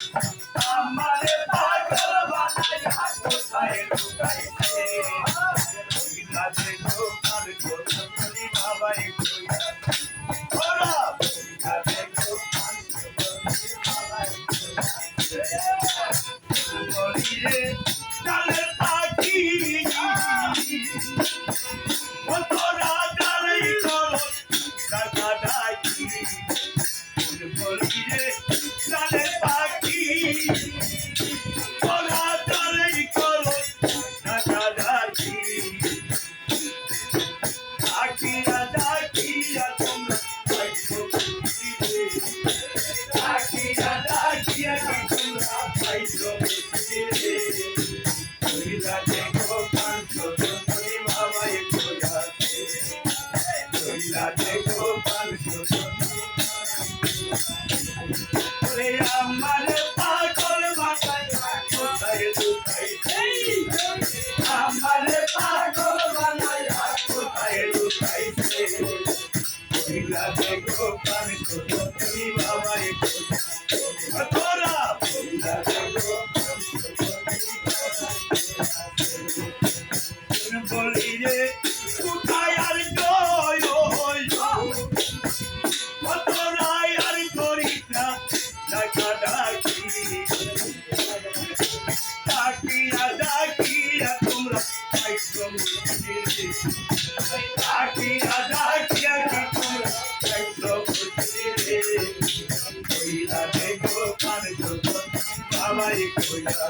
আমারে পাগল বানাইয়া কোথায় লুকাইছে কইলা দেখো কার কথা বলি বাবাই কইলা ওরা কইলা দেখো কার কথা বলি বাবাই কইলা বলিরে ডালে পাখি ও তোরা ডালে করো টাকা ডাকি বলিরে ডালে পাখি তোরা ডালে করো টাকা ডাকি ডাকিয়া ডাকিয়া তোমরা পাইছো বুঝিরে ডাকিয়া ডাকিয়া তোমরা পাইছো বুঝিরে কইলা দেখো কাঞ্চো তুমি বাবাই কইলাছে কইলা দেখো কাঞ্চো ওরে আমার পাগল বানাইয়া কোথায় লুকাইছে আমার পাগল বানাইয়া কোথায় লুকাইছে কইলা দেখো কাঞ্চো তুমি বাবাই কইলাছে তোরা কইলা দেখো বলিরে কোথায় আর জয় তোরাই আর করিস না ডাকা ডাকি ডাকিয়া ডাকিয়া তোমরা পাইছো বুঝিরে ডাকিয়া ডাকিয়া তোমরা পাইছো বুঝিরে কইলা দেখো কানছো বাবাই কইলা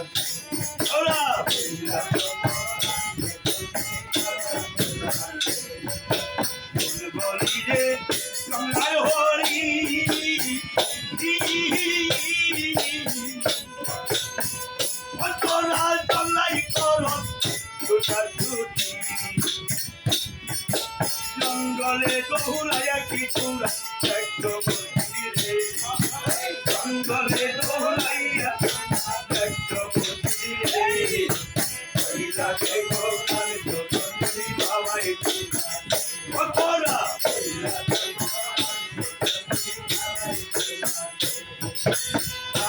ওরা কইলা বলিরে কমলায় হরি তোরা তলাই করো ছুটাছুটি জঙ্গলে দৌড়াইয়া কি তোমরা দেখো বুঝিরে জঙ্গলে দৌড়াইয়া দেখো বুঝিরে কইলা দেখো কানছো তুমি বাবাই ও তোরা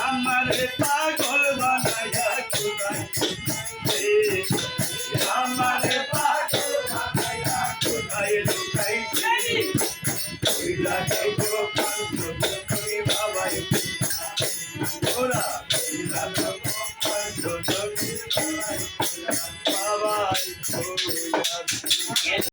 আমারে পাগল বানাইয়া কোথায় আমারে পাগল বানাইয়া কোথায় লুকাইছে কইলা দেখো